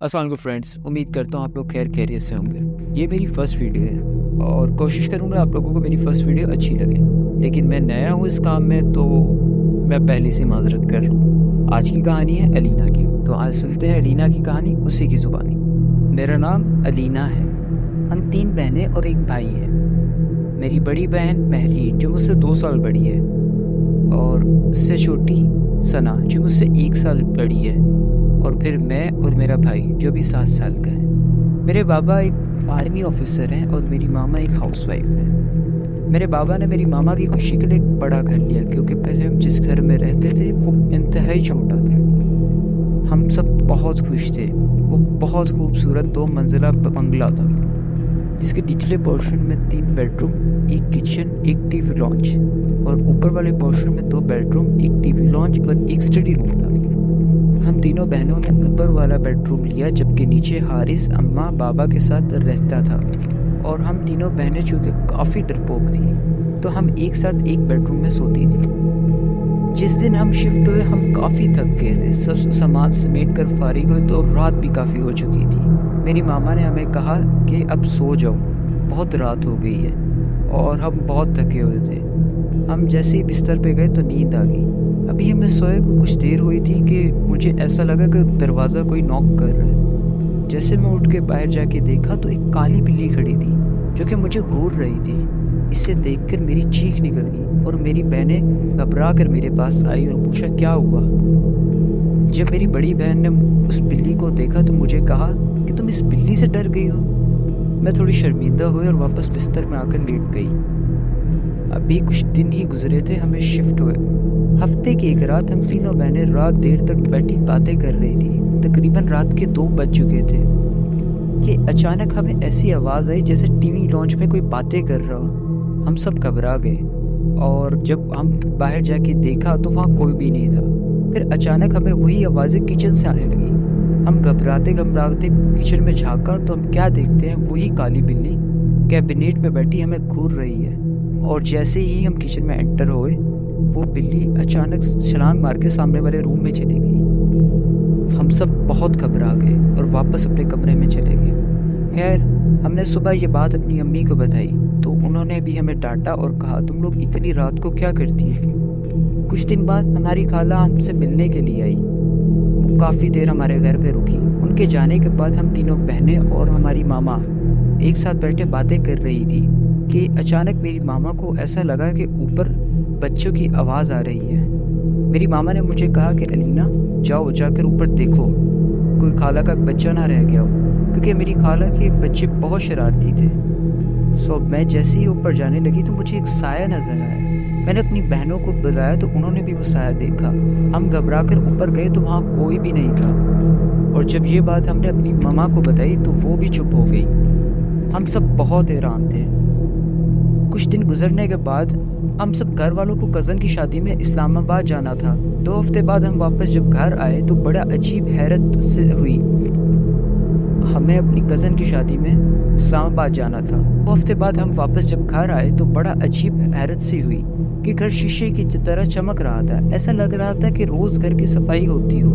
अस्सलाम वालेकुम फ्रेंड्स, उम्मीद करता हूँ आप लोग खैरियत से होंगे। ये मेरी फ़र्स्ट वीडियो है और कोशिश करूँगा आप लोगों को मेरी फ़र्स्ट वीडियो अच्छी लगे। लेकिन मैं नया हूँ इस काम में, तो मैं पहले से माज़रत कर रहा हूँ। आज की कहानी है अलीना की, तो आज सुनते हैं अलीना की कहानी उसी की ज़ुबानी। मेरा नाम अलीना है। हम 3 बहनें और 1 भाई है। मेरी बड़ी बहन महरीन जो मुझसे 2 साल बड़ी है, और उससे छोटी सना जो मुझसे 1 साल बड़ी है, और फिर मैं और मेरा भाई जो भी 7 साल का है। मेरे बाबा एक आर्मी ऑफिसर हैं और मेरी मामा एक हाउसवाइफ है। मेरे बाबा ने मेरी मामा की खुशी के लिए एक बड़ा घर लिया, क्योंकि पहले हम जिस घर में रहते थे वो इंतहाई छोटा था। हम सब बहुत खुश थे। वो बहुत खूबसूरत 2 मंजिला बंगला था, जिसके निचले पोर्शन में 3 बेडरूम, 1 किचन, 1 टीवी लॉन्च, और ऊपर वाले पोर्शन में 2 बेडरूम, 1 टीवी लॉन्च और 1 स्टडी रूम था। हम तीनों बहनों ने ऊपर वाला बेडरूम लिया, जबकि नीचे हारिस अम्मा बाबा के साथ रहता था। और हम तीनों बहनें चूँकि काफ़ी डरपोक थी, तो हम एक साथ एक बेडरूम में सोती थी। जिस दिन हम शिफ्ट हुए हम काफ़ी थक गए थे। सब सामान समेट कर फारिग हुए तो रात भी काफ़ी हो चुकी थी। मेरी मामा ने हमें कहा कि अब सो जाओ, बहुत रात हो गई है, और हम बहुत थके हुए थे। हम जैसे ही बिस्तर पे गए तो नींद आ गई। अभी हमें सोए को कुछ देर हुई थी कि मुझे ऐसा लगा कि दरवाज़ा कोई नॉक कर रहा है। जैसे मैं उठ के बाहर जाके देखा तो एक काली बिल्ली खड़ी थी, जो कि मुझे घूर रही थी। इसे देखकर मेरी चीख निकल गई और मेरी बहनें घबरा कर मेरे पास आई और पूछा क्या हुआ। जब मेरी बड़ी बहन ने उस बिल्ली को देखा तो मुझे कहा कि तुम इस बिल्ली से डर गई हो। मैं थोड़ी शर्मिंदा हुई और वापस बिस्तर में आकर लेट गई। अभी कुछ दिन ही गुजरे थे, हमें शिफ्ट हुए। हफ्ते की एक रात हम तीनों बहनें रात देर तक बैठी बातें कर रही थी। तकरीबन रात के 2 बज चुके थे कि अचानक हमें ऐसी आवाज़ आई जैसे टीवी लॉन्च में कोई बातें कर रहा हो। हम सब घबरा गए, और जब हम बाहर जाके देखा तो वहाँ कोई भी नहीं था। फिर अचानक हमें वही आवाज़ें किचन से आने लगी। हम घबराते घबराते किचन में झाँका तो हम क्या देखते हैं, वही काली बिल्ली कैबिनेट पे बैठी हमें घूर रही है। और जैसे ही हम किचन में एंटर हुए, वो बिल्ली अचानक छलांग मार के सामने वाले रूम में चली गई। हम सब बहुत घबरा गए और वापस अपने कमरे में चले गए। खैर, हमने सुबह ये बात अपनी अम्मी को बताई तो उन्होंने भी हमें डांटा और कहा तुम लोग इतनी रात को क्या करती है। कुछ दिन बाद हमारी खाला हमसे मिलने के लिए आई। वो काफ़ी देर हमारे घर पे रुकी। उनके जाने के बाद हम तीनों बहनें और हमारी मामा एक साथ बैठे बातें कर रही थी कि अचानक मेरी मामा को ऐसा लगा कि ऊपर बच्चों की आवाज़ आ रही है। मेरी मामा ने मुझे कहा कि अलीना जाओ, जाकर ऊपर देखो कोई खाला का बच्चा ना रह गया हो, क्योंकि मेरी खाला के बच्चे बहुत शरारती थे। सो मैं जैसे ही ऊपर जाने लगी तो मुझे एक साया नज़र आया। मैंने अपनी बहनों को बुलाया तो उन्होंने भी वो साया देखा। हम घबरा कर ऊपर गए तो वहाँ कोई भी नहीं था, और जब ये बात हमने अपनी मामा को बताई तो वो भी चुप हो गई। हम सब बहुत हैरान थे। कुछ दिन गुजरने के बाद हम सब घर वालों को कज़न की शादी में इस्लामाबाद जाना था। 2 हफ्ते बाद हम वापस जब घर आए तो बड़ा अजीब हैरत से हुई। हमें अपनी कज़न की शादी में इस्लामाबाद जाना था। 2 हफ्ते बाद हम वापस जब घर आए तो बड़ा अजीब हैरत सी हुई कि घर शीशे की तरह चमक रहा था। ऐसा लग रहा था कि रोज़ घर की सफाई होती हो,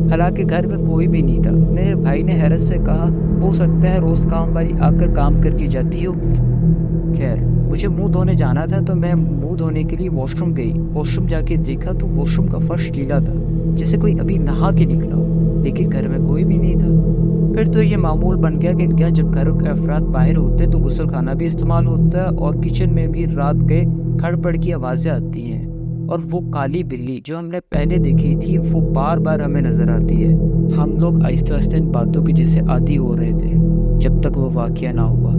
हालांकि घर में कोई भी नहीं था। मेरे भाई ने हैरत से कहा हो सकता है रोज़ काम वाली आकर काम करके जाती हो। खैर, मुझे मुंह धोने जाना था तो मैं मुंह धोने के लिए वॉशरूम गई। वॉशरूम जाके देखा तो वॉशरूम का फर्श गीला था, जैसे कोई अभी नहा के निकला हो, लेकिन घर में कोई भी नहीं था। फिर तो ये मामूल बन गया कि क्या जब घरों के अफराद बाहर होते तो गुस्ल खाना भी इस्तेमाल होता है, और किचन में भी रात के खड़पड़ की आवाज़ें आती हैं। और वो काली बिल्ली जो हमने पहले देखी थी वो बार बार हमें नज़र आती है। हम लोग आहिस्ता आहिस्ता इन बातों के जैसे आदी हो रहे थे जब तक वो वाक़या ना हुआ।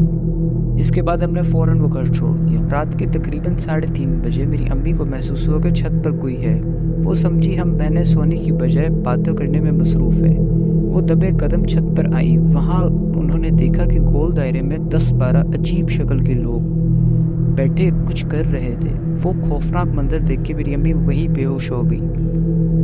इसके बाद हमने फ़ौरन वो घर छोड़ दिया। रात के तकरीबन 3:30 बजे मेरी अम्मी को महसूस हुआ कि छत पर कोई है। वो समझी हम बहनें सोने की बजाय बातें करने में मसरूफ़ है। वो दबे कदम छत पर आई। वहाँ उन्होंने देखा कि गोल दायरे में 10-12 अजीब शक्ल के लोग बैठे कुछ कर रहे थे। वो खौफनाक मंज़र देख के मेरी अम्मी वहीं बेहोश हो गई।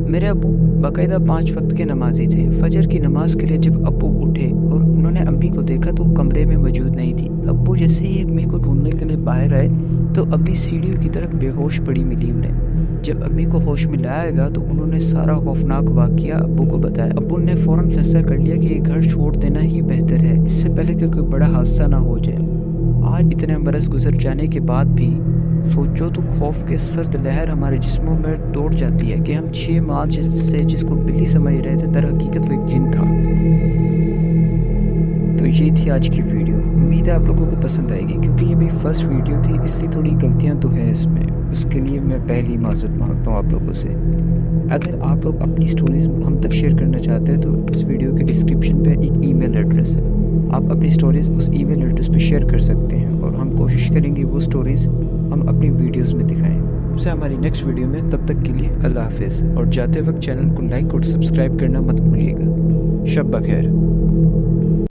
मेरे अब्बू बाकायदा 5 वक़्त के नमाज़ी थे। फ़जर की नमाज़ के लिए जब अब्बू उठे और उन्होंने अम्मी को देखा तो वो कमरे में मौजूद नहीं थी। अब्बू जैसे ही अम्मी को ढूँढने के लिए बाहर आए तो अम्मी सीढ़ियों की तरफ बेहोश पड़ी मिली उन्हें। जब अम्मी को होश में लाया गया तो उन्होंने सारा खौफनाक वाक़या अब्बू को बताया। अब्बू ने फ़ौरन फ़ैसला कर लिया कि ये घर छोड़ देना ही बेहतर है, इससे पहले कि कोई बड़ा हादसा ना हो जाए। आज इतने बरस गुज़र जाने के बाद भी सोचो तो खौफ के सर्द लहर हमारे जिस्मों में दौड़ जाती है कि हम 6 माह से जिसको बिल्ली समझ रहे थे दर हकीकत वो एक जिन था। तो ये थी आज की वीडियो। उम्मीद है आप लोगों को पसंद आएगी, क्योंकि ये मेरी फर्स्ट वीडियो थी इसलिए थोड़ी गलतियाँ तो हैं इसमें, उसके लिए मैं पहली माज़रत मांगता हूँ आप लोगों से। अगर आप लोग अपनी स्टोरीज़ हम तक शेयर करना चाहते हैं तो इस वीडियो के डिस्क्रिप्शन पे एक ईमेल एड्रेस है, आप अपनी स्टोरीज़ उस ईमेल एड्रेस पे शेयर कर सकते हैं और हम कोशिश करेंगे वो स्टोरीज़ हम अपनी वीडियोस में दिखाएं। उससे हमारी नेक्स्ट वीडियो में, तब तक के लिए अल्लाह हाफिज़। और जाते वक्त चैनल को लाइक और सब्सक्राइब करना मत भूलिएगा। शब बखैर।